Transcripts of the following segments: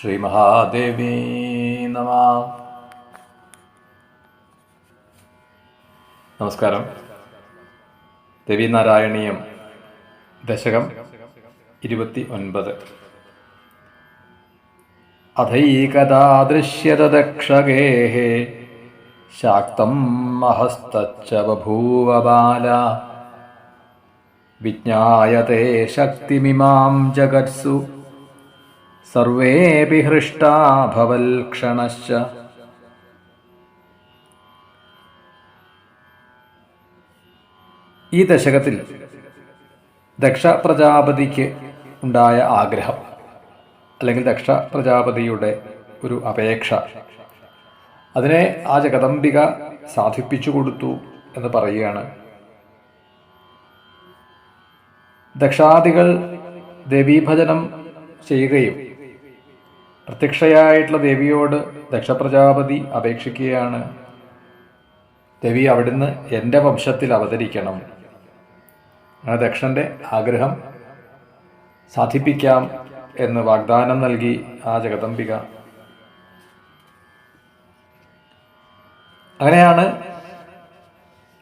ശ്രീ മഹാദേവീ നമഃ. നമസ്കാരം. ദേവീനാരായണീയം ദശകം 29. അഥൈകദാ ദൃശ്യത ദക്ഷഗേഃ ശാക്തം മഹസ്തച്ച ബഭൂവ ബാല വിജ്ഞായതേ ശക്തിമിമാം ജഗത്സു സർവേപി ഹൃഷ്ടാ ഭവൽക്ഷണശ്ച. ഈ ദശകത്തിൽ ദക്ഷ പ്രജാപതിക്ക് ഉണ്ടായ ആഗ്രഹം, അല്ലെങ്കിൽ ദക്ഷ പ്രജാപതിയുടെ ഒരു അപേക്ഷ, അതിനെ ആ ജഗദംബിക സാധിപ്പിച്ചു കൊടുത്തു എന്ന് പറയുകയാണ്. ദക്ഷാദികൾ ദേവീഭജനം ചെയ്യുകയും പ്രത്യക്ഷയായിട്ടുള്ള ദേവിയോട് ദക്ഷപ്രജാപതി അപേക്ഷിക്കുകയാണ്, ദേവി അവിടുന്ന് എൻ്റെ വംശത്തിൽ അവതരിക്കണം, അങ്ങനെ ദക്ഷന്റെ ആഗ്രഹം സാധിപ്പിക്കാം എന്ന് വാഗ്ദാനം നൽകി ആ ജഗദംബിക. അങ്ങനെയാണ്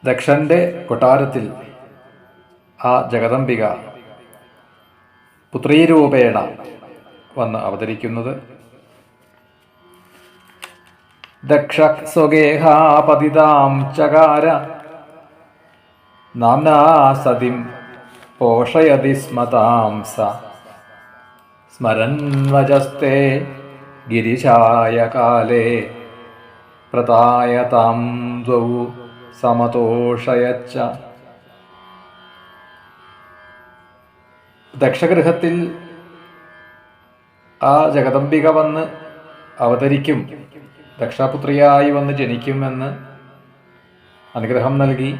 ദക്ഷന്റെ കൊട്ടാരത്തിൽ ആ ജഗദംബിക പുത്രീരൂപേണ വന്ന് അവതരിക്കുന്നത്. ദക്ഷ സ്വഗേഹാപതിതാം ചകാര നാംനാ സതിം പോഷയതി സ്മതാം സ സ്മരൻ വജസ്തേ ഗിരിശായ കാലേ പ്രതായതാം ദ്വൗ സമതോഷയച്ച. ദക്ഷഗൃഹത്തിൽ ആ ജഗദംബിക വന്ന് അവതരിക്കും, ദക്ഷാപുത്രിയായി വന്ന് ജനിക്കുമെന്ന് അനുഗ്രഹം നൽകി.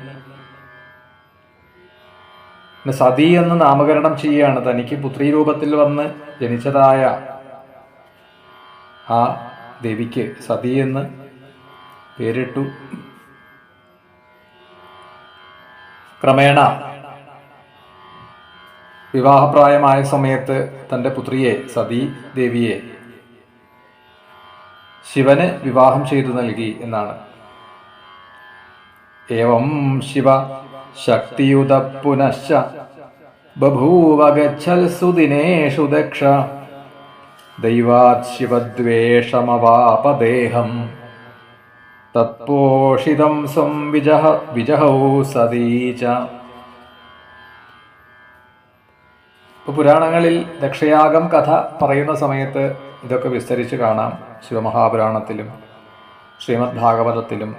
സതി എന്ന് നാമകരണം ചെയ്യുകയാണ്. തനിക്ക് പുത്രീ രൂപത്തിൽ വന്ന് ജനിച്ചതായ ആ ദേവിക്ക് സതി എന്ന് പേരിട്ടു. ക്രമേണ വിവാഹപ്രായമായ സമയത്ത് തൻ്റെ പുത്രിയെ സതീ ദേവിയെ ശിവന് വിവാഹം ചെയ്തു നൽകി എന്നാണ്. ഏവം ശിവ ശക്തിയുത പുനശ്ച ബഭൂവ ഗച്ഛൽസു ദിനേഷു ദക്ഷ ദൈവാത് ശിവദ്വേഷമവാപദേഹം തത്പോഷിതം സ്വം വിജഹൗ സതീച. പുരാണങ്ങളിൽ ദക്ഷയാഗം കഥ പറയുന്ന സമയത്ത് ഇതൊക്കെ വിസ്തരിച്ച് കാണാം. ശിവമഹാപുരാണത്തിലും ശ്രീമദ് ഭാഗവതത്തിലും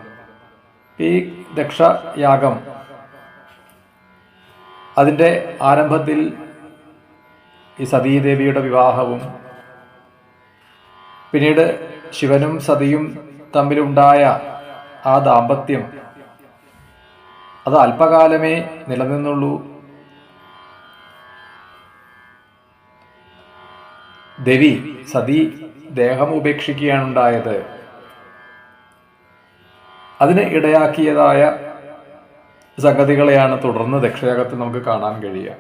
ഈ ദക്ഷയാഗം അതിൻ്റെ ആരംഭത്തിൽ ഈ സതീദേവിയുടെ വിവാഹവും പിന്നീട് ശിവനും സതിയും തമ്മിലുണ്ടായ ആ ദാമ്പത്യം അത് അല്പകാലമേ നിലനിന്നുള്ളൂ. ദേവി സതി ദേഹം ഉപേക്ഷിക്കുകയാണ് ഉണ്ടായത്. അതിന് ഇടയാക്കിയതായ സംഗതികളെയാണ് തുടർന്ന് ദക്ഷയാഗത്തിൽ നമുക്ക് കാണാൻ കഴിയുക.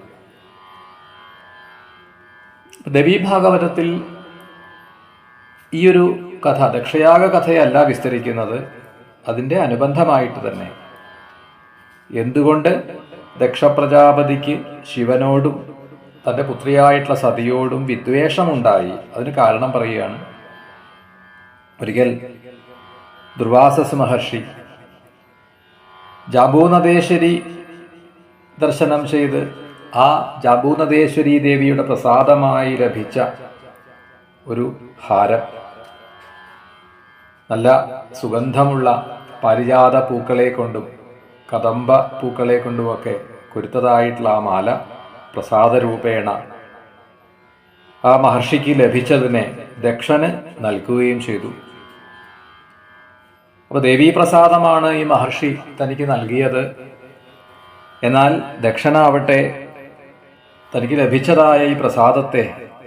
ദേവീഭാഗവതത്തിൽ ഈ ഒരു കഥ, ദക്ഷയാഗ കഥയല്ല വിസ്തരിക്കുന്നത്, അതിൻ്റെ അനുബന്ധമായിട്ട് തന്നെ എന്തുകൊണ്ട് ദക്ഷപ്രജാപതിക്ക് ശിവനോടും തൻ്റെ പുത്രിയായിട്ടുള്ള സതിയോടും വിദ്വേഷമുണ്ടായി, അതിന് കാരണം പറയുകയാണ്. ഒരിക്കൽ ദുർവാസസ് മഹർഷി ജാംബൂനദേശ്വരി ദർശനം ചെയ്ത് ആ ജാംബൂനദേശ്വരി ദേവിയുടെ പ്രസാദമായി ലഭിച്ച ഒരു ഹാരം, നല്ല സുഗന്ധമുള്ള പാരിജാത പൂക്കളെ കൊണ്ടും കദംബ പൂക്കളെ കൊണ്ടുമൊക്കെ കൊരുത്തതായിട്ടുള്ള ആ മാല പ്രസാദരൂപേണ ആ മഹർഷിക്ക് ലഭിച്ചതിനെ ദക്ഷന് നൽകുകയും ചെയ്തു. അപ്പോൾ ദേവീപ്രസാദമാണ് ഈ മഹർഷി തനിക്ക് നൽകിയത്. എന്നാൽ ദക്ഷനാവട്ടെ തനിക്ക് ലഭിച്ചതായ ഈ പ്രസാദത്തെ,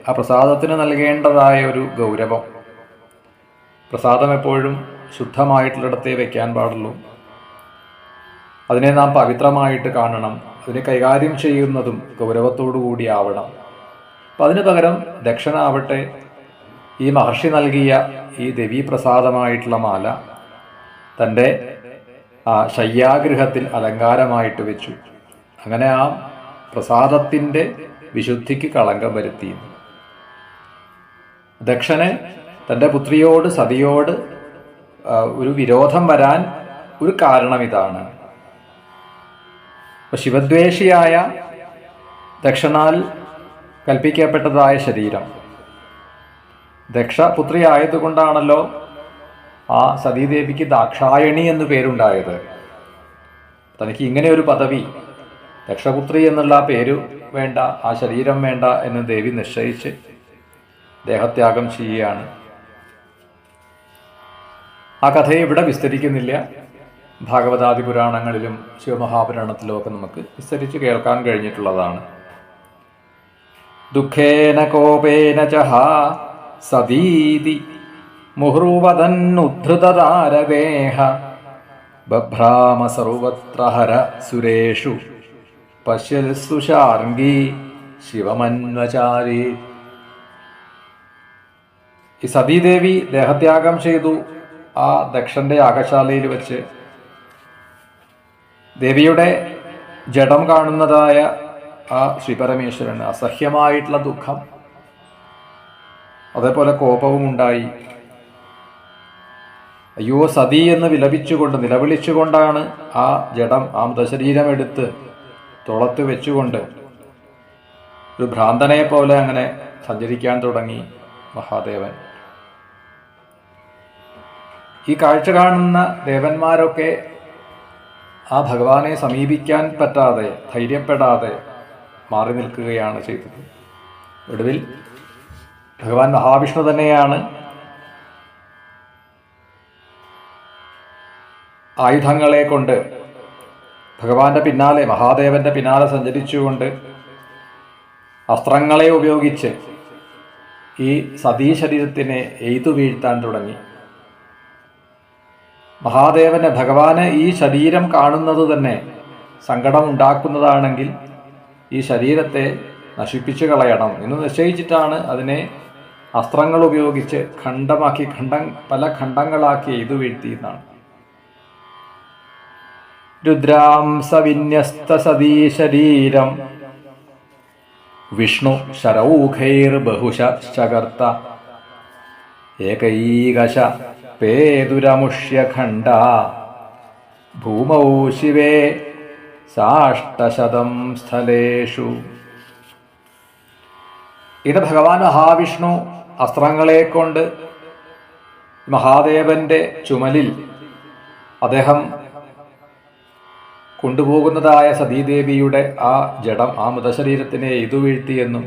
ആ പ്രസാദത്തിന് നൽകേണ്ടതായ ഒരു ഗൗരവം, പ്രസാദം എപ്പോഴും ശുദ്ധമായിട്ടുള്ളിടത്തേ വയ്ക്കാൻ പാടുള്ളൂ, അതിനെ നാം പവിത്രമായിട്ട് കാണണം, അതിനെ കൈകാര്യം ചെയ്യുന്നതും ഗൗരവത്തോടു കൂടി ആവണം. അപ്പം അതിന് പകരം ദക്ഷനാവട്ടെ ഈ മഹർഷി നൽകിയ ഈ ദേവീപ്രസാദമായിട്ടുള്ള മാല തൻ്റെ ശയ്യാഗൃഹത്തിൽ അലങ്കാരമായിട്ട് വെച്ചു. അങ്ങനെ ആ പ്രസാദത്തിൻ്റെ വിശുദ്ധിക്ക് കളങ്കം വരുത്തി. ദക്ഷന് തൻ്റെ പുത്രിയോട് സതിയോട് ഒരു വിരോധം വരാൻ ഒരു കാരണം ഇതാണ്. ശിവദ്വേഷിയായ ദക്ഷനാൽ കൽപ്പിക്കപ്പെട്ടതായ ശരീരം, ദക്ഷപുത്രി ആയതുകൊണ്ടാണല്ലോ ആ സതീദേവിക്ക് ദാക്ഷായണി എന്ന് പേരുണ്ടായത്. തനിക്ക് ഇങ്ങനെ ഒരു പദവി, ദക്ഷപുത്രി എന്നുള്ള പേര് വേണ്ട, ആ ശരീരം വേണ്ട എന്ന് ദേവി നിശ്ചയിച്ച് ദേഹത്യാഗം ചെയ്യുകയാണ്. ആ കഥയെ ഇവിടെ വിസ്തരിക്കുന്നില്ല. ഭാഗവതാദി പുരാണങ്ങളിലും ശിവമഹാപുരാണത്തിലും ഒക്കെ നമുക്ക് വിസ്തരിച്ച് കേൾക്കാൻ കഴിഞ്ഞിട്ടുള്ളതാണ്. ദുഃഖേന കോപേന ചഹ സതീതി മുഹുർവദന്നുദ്ധൃതതാരദേഹ ബഭ്രാമ സർവത്ര ഹര സുരേഷു പശ്യൽസു ശാർംഗീ ശിവമന്വചാരി. ഈ സതീദേവി ദേഹത്യാഗം ചെയ്തു ആ ദക്ഷന്റെ യാഗശാലയിൽ വെച്ച്. ദേവിയുടെ ജഡം കാണുന്നതായ ആ ശ്രീപരമേശ്വരന് അസഹ്യമായിട്ടുള്ള ദുഃഖം, അതേപോലെ കോപവും ഉണ്ടായി. അയ്യോ സതി എന്ന് നിലവിളിച്ചുകൊണ്ടാണ് ആ ജഡം, ആ മൃതശരീരം എടുത്ത് തുളത്ത് വെച്ചുകൊണ്ട് ഒരു ഭ്രാന്തനെ പോലെ അങ്ങനെ സഞ്ചരിക്കാൻ തുടങ്ങി മഹാദേവൻ. ഈ കാഴ്ച കാണുന്ന ദേവന്മാരൊക്കെ ആ ഭഗവാനെ സമീപിക്കാൻ പറ്റാതെ, ധൈര്യപ്പെടാതെ മാറി നിൽക്കുകയാണ് ചെയ്തത്. ഒടുവിൽ ഭഗവാൻ മഹാവിഷ്ണു തന്നെയാണ് ആയുധങ്ങളെ കൊണ്ട് ഭഗവാന്റെ പിന്നാലെ, മഹാദേവന്റെ പിന്നാലെ സഞ്ചരിച്ചുകൊണ്ട് അസ്ത്രങ്ങളെ ഉപയോഗിച്ച് ഈ സതീ ശരീരത്തിനെ എയ്തു വീഴ്ത്താൻ തുടങ്ങി. മഹാദേവന്, ഭഗവാന് ഈ ശരീരം കാണുന്നത് തന്നെ സങ്കടമുണ്ടാക്കുന്നതാണെങ്കിൽ ഈ ശരീരത്തെ നശിപ്പിച്ചു കളയണം എന്ന് നിശ്ചയിച്ചിട്ടാണ് അതിനെ അസ്ത്രങ്ങൾ ഉപയോഗിച്ച് ഖണ്ഡമാക്കി, പല ഖണ്ഡങ്ങളാക്കി എയ്തു വീഴ്ത്തിയെന്നാണ്. രുദ്രാംസ വിന്യസ്ത സതീ ശരീരം വിഷ്ണു ശരൗഖൈർ ബഹുശ ശകർത്ത ഏകൈകശ പേതുരമുഷ്യഖണ്ഡ ഭൂമൗ ശിവേ സാഷ്ടശതം സ്ഥലേഷു. ഇത് ഭഗവാൻ മഹാവിഷ്ണു അസ്ത്രങ്ങളെ കൊണ്ട് മഹാദേവന്റെ ചുമലിൽ അദ്ദേഹം കൊണ്ടുപോകുന്നതായ സതീദേവിയുടെ ആ ജഡം, ആ മൃതശരീരത്തിനെ എയ്തു വീഴ്ത്തിയെന്നും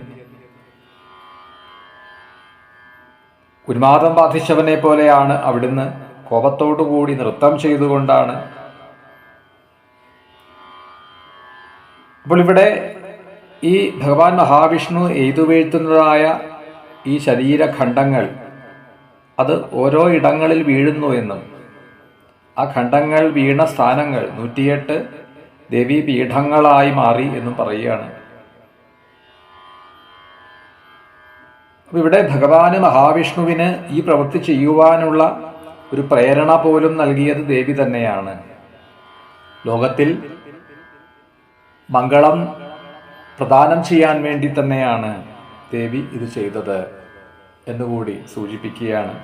ഉന്മാദം ബാധിച്ചവനെ പോലെയാണ് അവിടുന്ന് കോപത്തോടുകൂടി നൃത്തം ചെയ്തുകൊണ്ടാണ്. അപ്പോൾ ഇവിടെ ഈ ഭഗവാൻ മഹാവിഷ്ണു എയ്തു വീഴ്ത്തുന്നതായ ഈ ശരീരഖണ്ഡങ്ങൾ അത് ഓരോ ഇടങ്ങളിൽ വീഴുന്നു എന്നും ആ ഖണ്ഡങ്ങൾ വീണ സ്ഥാനങ്ങൾ 108 ദേവീപീഠങ്ങളായി മാറി എന്നും പറയുകയാണ്. ഇവിടെ ഭഗവാന് മഹാവിഷ്ണുവിന് ഈ പ്രവൃത്തി ചെയ്യുവാനുള്ള ഒരു പ്രേരണ പോലും നൽകിയത് ദേവി തന്നെയാണ്. ലോകത്തിൽ മംഗളം പ്രദാനം ചെയ്യാൻ വേണ്ടി തന്നെയാണ് ദേവി ഇത് ചെയ്തത് എന്നുകൂടി സൂചിപ്പിക്കുകയാണ്.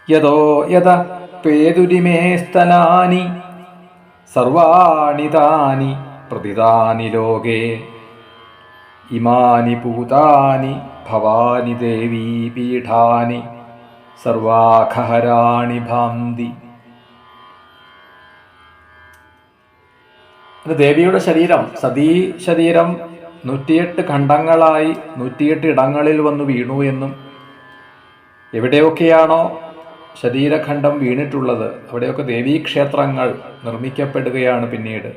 യതോ യത പേതുരിമേ സ്ഥലാനി സർവാണി താനി പ്രതിതാനി ലോകേ ഇമാനി പൂതാനി ഭവാനി ദേവീ പീഠാനി സർവാഖഹരാണി ഭാന്തി. ദേവിയുടെ ശരീരം, സതീ ശരീരം 108 ഖണ്ഡങ്ങളായി 108 ഇടങ്ങളിൽ വന്നു വീണു എന്നും എവിടെയൊക്കെയാണോ ശരീരഖണ്ഡം വീണിട്ടുള്ളത് അവിടെയൊക്കെ ദേവീക്ഷേത്രങ്ങൾ നിർമ്മിക്കപ്പെടുകയാണ് പിന്നീട്.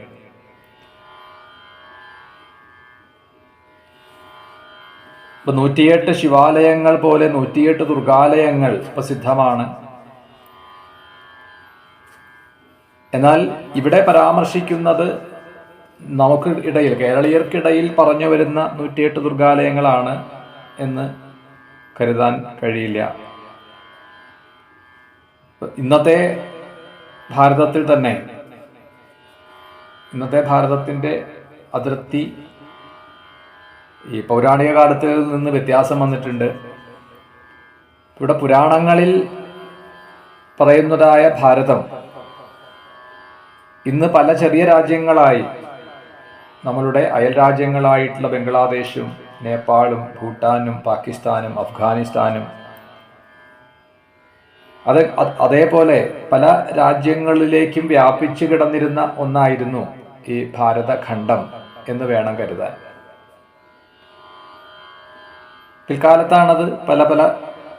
ഇപ്പൊ 108 ശിവാലയങ്ങൾ പോലെ 108 ദുർഗാലയങ്ങൾ പ്രസിദ്ധമാണ്. എന്നാൽ ഇവിടെ പരാമർശിക്കുന്നത് നമുക്ക് ഇടയിൽ, കേരളീയർക്കിടയിൽ പറഞ്ഞു വരുന്ന 108 ദുർഗാലയങ്ങളാണ് എന്ന് കരുതാൻ കഴിയില്ല. ഇന്നത്തെ ഭാരതത്തിൽ തന്നെ, ഇന്നത്തെ ഭാരതത്തിൻ്റെ അതിർത്തി ഈ പൗരാണിക കാലത്തിൽ നിന്ന് വ്യത്യാസം വന്നിട്ടുണ്ട്. ഇവിടെ പുരാണങ്ങളിൽ പറയുന്നതായ ഭാരതം ഇന്ന് പല ചെറിയ രാജ്യങ്ങളായി, നമ്മളുടെ അയൽ രാജ്യങ്ങളായിട്ടുള്ള ബംഗ്ലാദേശും നേപ്പാളും ഭൂട്ടാനും പാകിസ്ഥാനും അഫ്ഗാനിസ്ഥാനും അതേപോലെ പല രാജ്യങ്ങളിലേക്കും വ്യാപിച്ചു കിടന്നിരുന്ന ഒന്നായിരുന്നു ഈ ഭാരതഖണ്ഡം എന്ന് വേണം കരുതാൻ. പിൽക്കാലത്താണത് പല പല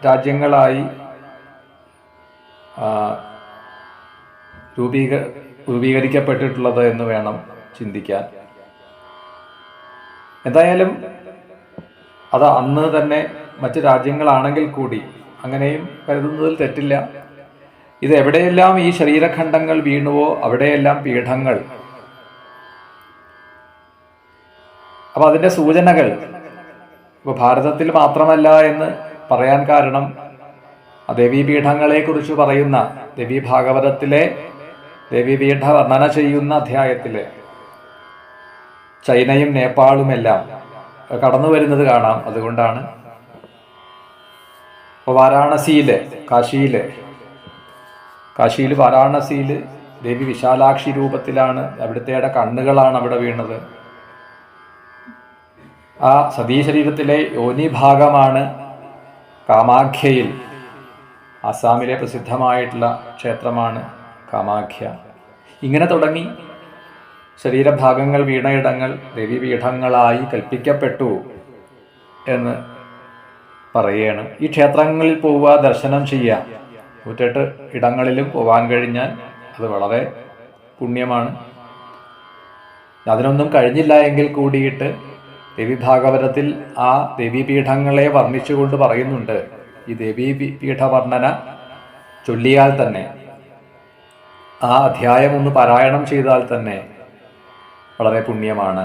രാജ്യങ്ങളായി രൂപീകരിക്കപ്പെട്ടിട്ടുള്ളത് എന്ന് വേണം ചിന്തിക്കാൻ. എന്തായാലും അത് അന്ന് തന്നെ മറ്റ് രാജ്യങ്ങളാണെങ്കിൽ കൂടി അങ്ങനെയും കരുതുന്നതിൽ തെറ്റില്ല. ഇത് എവിടെയെല്ലാം ഈ ശരീരഖണ്ഡങ്ങൾ വീണുവോ അവിടെയെല്ലാം പീഠങ്ങൾ. അപ്പൊ അതിൻ്റെ സൂചനകൾ ഇപ്പോൾ ഭാരതത്തിൽ മാത്രമല്ല എന്ന് പറയാൻ കാരണം, ദേവീപീഠങ്ങളെക്കുറിച്ച് പറയുന്ന ദേവീ ഭാഗവതത്തിലെ ദേവീപീഠ വർണ്ണന ചെയ്യുന്ന അധ്യായത്തിലെ ചൈനയും നേപ്പാളുമെല്ലാം കടന്നു വരുന്നത് കാണാം. അതുകൊണ്ടാണ് ഇപ്പോൾ വാരാണസിയില്, കാശിയിൽ വാരാണസിയിൽ ദേവി വിശാലാക്ഷി രൂപത്തിലാണ്, അവിടുത്തെ കണ്ണുകളാണ് അവിടെ വീണത്. ആ സതീശരീരത്തിലെ യോനി ഭാഗമാണ് കാമാഖ്യയിൽ, ആസാമിലെ പ്രസിദ്ധമായിട്ടുള്ള ക്ഷേത്രമാണ് കാമാഖ്യ. ഇങ്ങനെ തുടങ്ങി ശരീരഭാഗങ്ങൾ വീണയിടങ്ങൾ ദേവീപീഠങ്ങളായി കൽപ്പിക്കപ്പെട്ടു എന്ന് പറയുകയാണ്. ഈ ക്ഷേത്രങ്ങളിൽ പോവുക, ദർശനം ചെയ്യുക, 108 ഇടങ്ങളിലും പോകാൻ കഴിഞ്ഞാൽ അത് വളരെ പുണ്യമാണ്. അതിനൊന്നും കഴിഞ്ഞില്ല എങ്കിൽ കൂടിയിട്ട് ദേവീഭാഗവതത്തിൽ ആ ദേവീപീഠങ്ങളെ വർണ്ണിച്ചുകൊണ്ട് പറയുന്നുണ്ട്. ഈ ദേവീപീഠ വർണ്ണന ചൊല്ലിയാൽ തന്നെ, ആ അധ്യായം ഒന്ന് പാരായണം ചെയ്താൽ തന്നെ വളരെ പുണ്യമാണ്.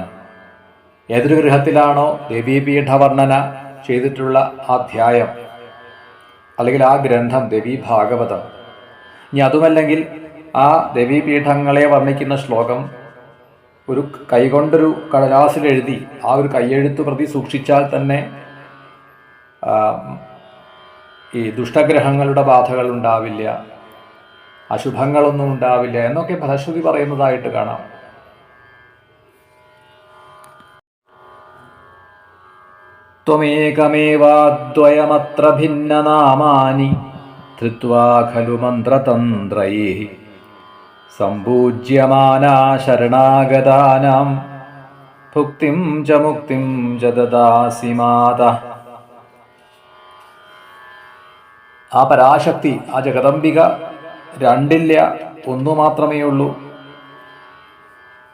ഏതൊരു ഗൃഹത്തിലാണോ ദേവീപീഠ വർണ്ണന ചെയ്തിട്ടുള്ള ആ അധ്യായം അല്ലെങ്കിൽ ആ ഗ്രന്ഥം ദേവീഭാഗവതം, ഇനി അതുമല്ലെങ്കിൽ ആ ദേവീപീഠങ്ങളെ വർണ്ണിക്കുന്ന ശ്ലോകം ഒരു കൈകൊണ്ടൊരു കടലാസിൽ എഴുതി ആ ഒരു കൈയെഴുത്ത് പ്രതി സൂക്ഷിച്ചാൽ തന്നെ ഈ ദുഷ്ടഗ്രഹങ്ങളുടെ ബാധകൾ ഉണ്ടാവില്ല, അശുഭങ്ങളൊന്നും ഉണ്ടാവില്ല എന്നൊക്കെ ഫലശ്രുതി പറയുന്നതായിട്ട് കാണാം. ത്വമേകമേവാദ്വയമത്ര ഭിന്നനാമാനി ധൃത്വാ ഖലു മന്ത്രതന്ത്രൈഃ സംപൂജ്യമാനാ ശരണാഗതാനാം ഭുക്തിം ച മുക്തിം ച ദദാസി മാതഃ. ആ പരാശക്തി, ആ ജഗദംബിക രണ്ടില്ല, ഒന്നു മാത്രമേ ഉള്ളൂ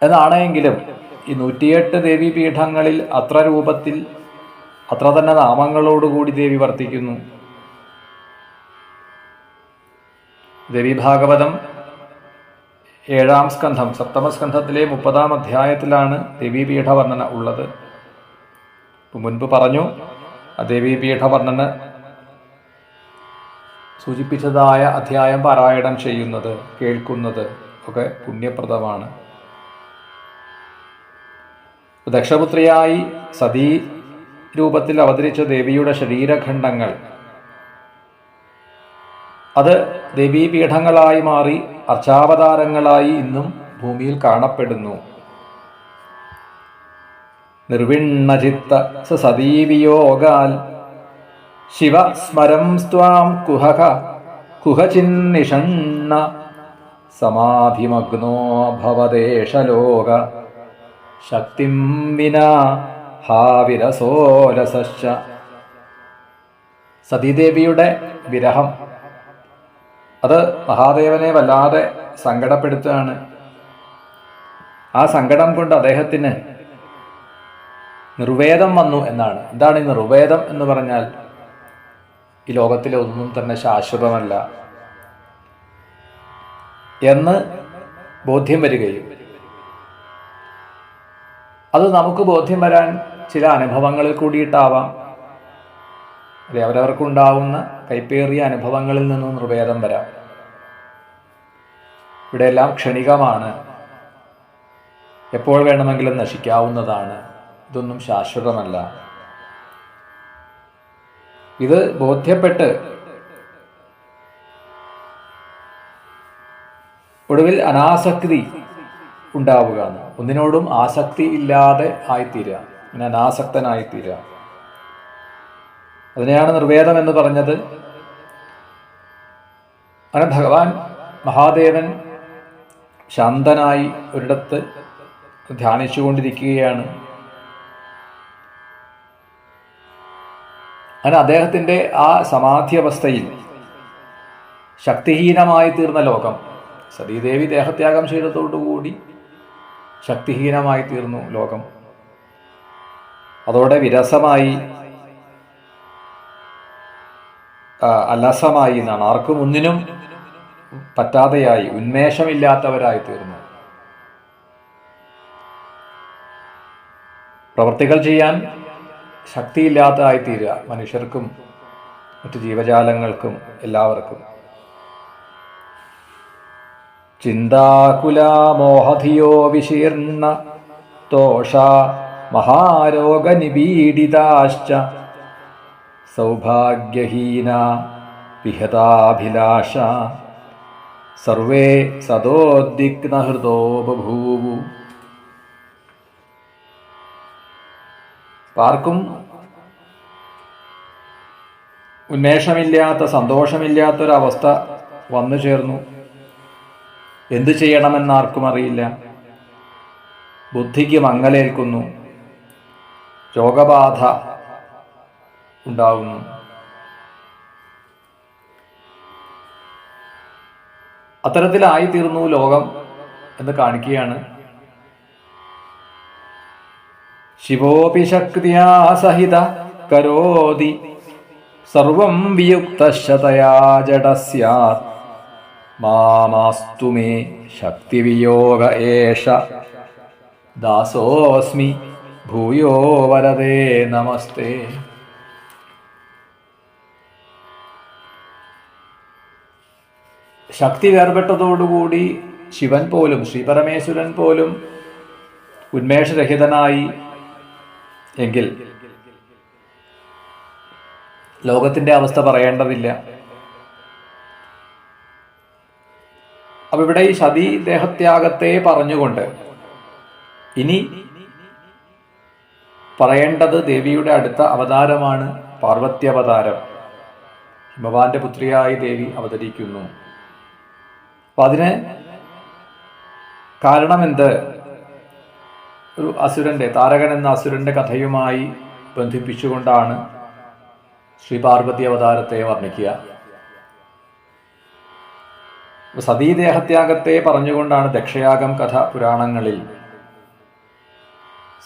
എന്നാണെങ്കിലും ഈ 108 ദേവീപീഠങ്ങളിൽ അത്ര രൂപത്തിൽ അത്ര തന്നെ നാമങ്ങളോടുകൂടി ദേവി വർത്തിക്കുന്നു. ദേവീഭാഗവതം 7-ാം സ്കന്ധം, സപ്തമസ്കന്ധത്തിലെ 30-ാം അധ്യായത്തിലാണ് ദേവീപീഠ വർണ്ണന ഉള്ളത്. മുൻപ് പറഞ്ഞു, ആ ദേവീപീഠ വർണ്ണന സൂചിപ്പിച്ചതായ അധ്യായം പാരായണം ചെയ്യുന്നത്, കേൾക്കുന്നത് ഒക്കെ പുണ്യപ്രദമാണ്. ദക്ഷപുത്രിയായി സതീ രൂപത്തിൽ അവതരിച്ച ദേവിയുടെ ശരീരഖണ്ഡങ്ങൾ അത് ദേവീപീഠങ്ങളായി മാറി അർച്ചാവതാരങ്ങളായി ഇന്നും ഭൂമിയിൽ കാണപ്പെടുന്നു. നിർവിണ്ണചിത്ത സതീവിയോഗാൽ ശിവസ്മരം സ്വാം കുഹചിന്നിഷണ്ണ സമാധിമഗ്നോ ഭവദേശലോക ശക്തിം വിനാ ഹാവിരസോരസശ്ച. സതീദേവിയുടെ വിരഹം അത് മഹാദേവനെ വല്ലാതെ സങ്കടപ്പെടുത്തുകയാണ്. ആ സങ്കടം കൊണ്ട് അദ്ദേഹത്തിന് നിർവേദം വന്നു എന്നാണ്. എന്താണ് ഈ നിർവേദം എന്ന് പറഞ്ഞാൽ? ഈ ലോകത്തിലെ ഒന്നും തന്നെ ശാശ്വതമല്ല എന്ന് ബോധ്യം വരികയും അത് നമുക്ക് ബോധ്യം വരാൻ ചില അനുഭവങ്ങളിൽ കൂടിയിട്ടാവാം. അതെ, അവരവർക്കുണ്ടാവുന്ന കൈപ്പേറിയ അനുഭവങ്ങളിൽ നിന്നും നിർവേദം വരാം. ഇവിടെയെല്ലാം ക്ഷണികമാണ്, എപ്പോൾ വേണമെങ്കിലും നശിക്കാവുന്നതാണ്, ഇതൊന്നും ശാശ്വതമല്ല. ഇത് ബോധ്യപ്പെട്ട് ഒടുവിൽ അനാസക്തി ഉണ്ടാവുക, ഒന്നിനോടും ആസക്തി ഇല്ലാതെ ആയിത്തീരുക, പിന്നെ അനാസക്തനായിത്തീരുക. അതിനെയാണ് നിർവേദം എന്ന് പറഞ്ഞത്. അങ്ങനെ ഭഗവാൻ മഹാദേവൻ ശാന്തനായി ഒരിടത്ത് ധ്യാനിച്ചുകൊണ്ടിരിക്കുകയാണ്. അങ്ങനെ അദ്ദേഹത്തിൻ്റെ ആ സമാധി അവസ്ഥയിൽ ശക്തിഹീനമായി തീർന്ന ലോകം, സതീദേവി ദേഹത്യാഗം ചെയ്തതോടുകൂടി ശക്തിഹീനമായി തീർന്നു ലോകം. അതോടെ വിരസമായി, അലസമായി എന്നാണ്, ആർക്കും ഒന്നിനും പറ്റാതെയായി, ഉന്മേഷമില്ലാത്തവരായി തീർന്നു. പ്രവൃത്തികൾ ചെയ്യാൻ ശക്തിയില്ലാത്തതായിത്തീരുക, മനുഷ്യർക്കും മറ്റു ജീവജാലങ്ങൾക്കും എല്ലാവർക്കും. ചിന്താകുലാ മോഹധിയോ വിശീർണ തോഷ മഹാരോഗനിപീഡിതാശ്ച സൗഭാഗ്യഹീന വിഹതാഭിലാഷ സർവേ സദോദ്വിഗ്നഹൃദോ ബഭൂവു. ആർക്കും ഉന്മേഷമില്ലാത്ത, സന്തോഷമില്ലാത്തൊരവസ്ഥ വന്നു ചേർന്നു. എന്തു ചെയ്യണമെന്നാർക്കും അറിയില്ല. ബുദ്ധിക്ക് മങ്ങലേൽക്കുന്നു, രോഗബാധ ഉണ്ടാവുന്നു. അത്തരത്തിലായിത്തീർന്നു ലോകം എന്ന് കാണിക്കുകയാണ്. ശിവോപി ശക്തിയാ സഹിത കരോതി സർവം വിയുക്തശതയാ ജഡ സ്യാത് മാമാസ്തു മേ ശക്തിവിയോഗ ഏഷ ദാസോസ്മി ഭൂയോ വരദേ നമസ്തേ. ശക്തി വേർപെട്ടതോടുകൂടി ശിവൻ പോലും, ശ്രീപരമേശ്വരൻ പോലും ഉന്മേഷരഹിതനായി എങ്കിൽ ലോകത്തിൻ്റെ അവസ്ഥ പറയേണ്ടതില്ല. അപ്പൊ ഇവിടെ ഈ സതീ ദേഹത്യാഗത്തെ പറഞ്ഞുകൊണ്ട് ഇനി പറയേണ്ടത് ദേവിയുടെ അടുത്ത അവതാരമാണ്, പാർവതി അവതാരം. ഹിമവാന്റെ പുത്രിയായി ദേവി അവതരിക്കുന്നു. അപ്പൊ അതിന് കാരണമെന്ത്? ഒരു അസുരന്റെ, താരകൻ എന്ന അസുരന്റെ കഥയുമായി ബന്ധിപ്പിച്ചുകൊണ്ടാണ് ശ്രീ പാർവതി അവതാരത്തെ വർണ്ണിക്കുക. സതീദേഹത്യാഗത്തെ പറഞ്ഞുകൊണ്ടാണ് ദക്ഷയാഗം കഥ പുരാണങ്ങളിൽ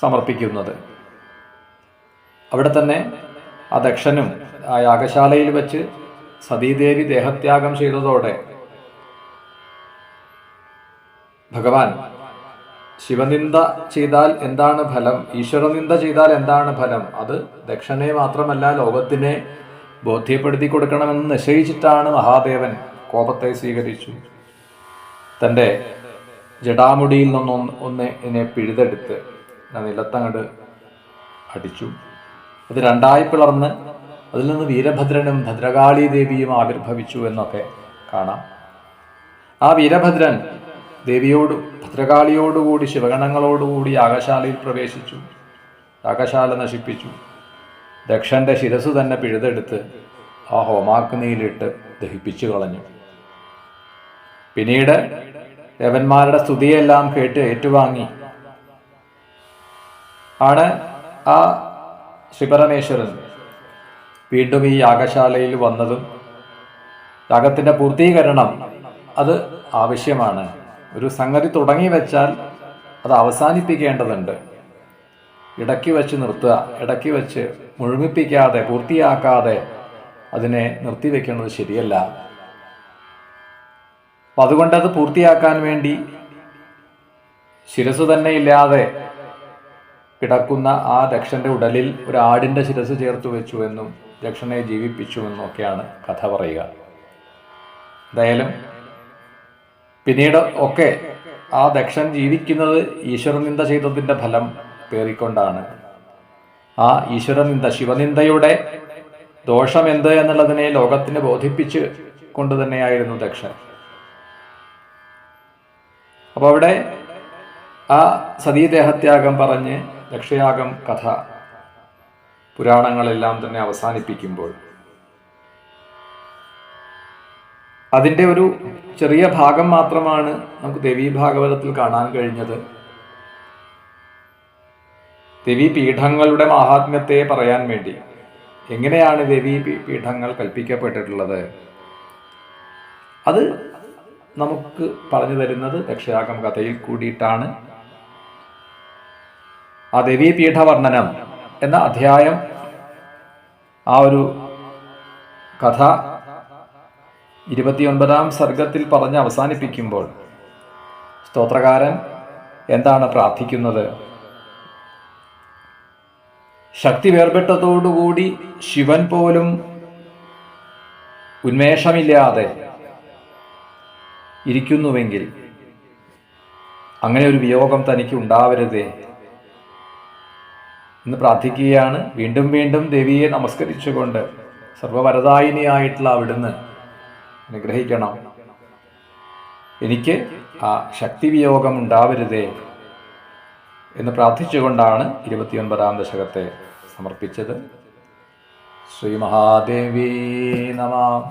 സമർപ്പിക്കുന്നത്. അവിടെ തന്നെ ആ ദക്ഷനും ആ യാഗശാലയിൽ വെച്ച് സതീദേവി ദേഹത്യാഗം ചെയ്തതോടെ ഭഗവാൻ ശിവനിന്ദ ചെയ്താൽ എന്താണ് ഫലം, ഈശ്വരനിന്ദ ചെയ്താൽ എന്താണ് ഫലം, അത് ദക്ഷനെ മാത്രമല്ല ലോകത്തിനെ ബോധ്യപ്പെടുത്തി കൊടുക്കണമെന്ന് നിശ്ചയിച്ചിട്ടാണ് മഹാദേവൻ കോപത്തെ സ്വീകരിച്ചു. തൻ്റെ ജടാമുടിയിൽ നിന്നൊന്ന് എന്നെ പിഴുതെടുത്ത് നിലത്തങ്ങട് അടിച്ചു. അത് രണ്ടായി പിളർന്ന് അതിൽ നിന്ന് വീരഭദ്രനും ഭദ്രകാളി ദേവിയും ആവിർഭവിച്ചു എന്നൊക്കെ കാണാം. ആ വീരഭദ്രൻ ദേവിയോട്, ഭദ്രകാളിയോടുകൂടി ശിവഗണങ്ങളോടുകൂടി യാഗശാലയിൽ പ്രവേശിച്ചു, യാഗശാല നശിപ്പിച്ചു. ദക്ഷന്റെ ശിരസ് തന്നെ പിഴുതെടുത്ത് ആ ഹോമാഗ്നിയിലിട്ട് ദഹിപ്പിച്ചു കളഞ്ഞു. പിന്നീട് ദേവന്മാരുടെ സ്തുതിയെല്ലാം കേട്ട് ഏറ്റുവാങ്ങി ആണ് ആ ശ്രീപരമേശ്വരൻ വീണ്ടും ഈ യാഗശാലയിൽ വന്നതും. യാഗത്തിന്റെ പൂർത്തീകരണം അത് ആവശ്യമാണ്. ഒരു സംഗതി തുടങ്ങി വെച്ചാൽ അത് അവസാനിപ്പിക്കേണ്ടതുണ്ട്. ഇടയ്ക്ക് വെച്ച് നിർത്തുക, ഇടയ്ക്ക് വെച്ച് മുഴുമിപ്പിക്കാതെ, പൂർത്തിയാക്കാതെ അതിനെ നിർത്തിവെക്കുന്നത് ശരിയല്ല. അപ്പം അതുകൊണ്ടത് പൂർത്തിയാക്കാൻ വേണ്ടി ശിരസ് തന്നെ ഇല്ലാതെ കിടക്കുന്ന ആ ദക്ഷന്റെ ഉടലിൽ ഒരു ആടിൻ്റെ ശിരസ് ചേർത്ത് വെച്ചു എന്നും ദക്ഷനെ ജീവിപ്പിച്ചു എന്നും ഒക്കെയാണ് കഥ പറയുക. എന്തായാലും പിന്നീട് ഒക്കെ ആ ദക്ഷൻ ജീവിക്കുന്നത് ഈശ്വരനിന്ദ ചെയ്തതിൻ്റെ ഫലം പേറിക്കൊണ്ടാണ്. ആ ഈശ്വരനിന്ദ, ശിവനിന്ദയുടെ ദോഷം എന്ത് എന്നുള്ളതിനെ ലോകത്തിന് ബോധിപ്പിച്ച് കൊണ്ട് തന്നെയായിരുന്നു ദക്ഷൻ. അപ്പോൾ അവിടെ ആ സതീദേഹത്യാഗം പറഞ്ഞ് ദക്ഷയാഗം കഥ പുരാണങ്ങളെല്ലാം തന്നെ അവസാനിപ്പിക്കുമ്പോൾ അതിൻ്റെ ഒരു ചെറിയ ഭാഗം മാത്രമാണ് നമുക്ക് ദേവീ ഭാഗവതത്തിൽ കാണാൻ കഴിഞ്ഞത്. ദേവീ പീഠങ്ങളുടെ മാഹാത്മ്യത്തെ പറയാൻ വേണ്ടി എങ്ങനെയാണ് ദേവീ പീഠങ്ങൾ കൽപ്പിക്കപ്പെട്ടിട്ടുള്ളത്, അത് നമുക്ക് പറഞ്ഞു തരുന്നത് ദക്ഷയാഗം കഥയിൽ കൂടിയിട്ടാണ്. ആ ദേവീപീഠ വർണ്ണനം എന്ന അധ്യായം, ആ ഒരു കഥ 29-ാം സർഗത്തിൽ പറഞ്ഞ് അവസാനിപ്പിക്കുമ്പോൾ സ്തോത്രകാരൻ എന്താണ് പ്രാർത്ഥിക്കുന്നത്? ശക്തി വേർപെട്ടതോടുകൂടി ശിവൻ പോലും ഉന്മേഷമില്ലാതെ ഇരിക്കുന്നുവെങ്കിൽ അങ്ങനെ ഒരു വിയോഗം തനിക്ക് ഉണ്ടാവരുതേ എന്ന് പ്രാർത്ഥിക്കുകയാണ്. വീണ്ടും വീണ്ടും ദേവിയെ നമസ്കരിച്ചുകൊണ്ട് സർവവരദായിനിയായിട്ടുള്ള അവിടുന്ന് അനുഗ്രഹിക്കണം, എനിക്ക് ആ ശക്തിവിയോഗം ഉണ്ടാവരുതേ എന്ന് പ്രാർത്ഥിച്ചുകൊണ്ടാണ് 29-ാം ദശകത്തെ സമർപ്പിച്ചത്. ശ്രീ മഹാദേവി നമഃ.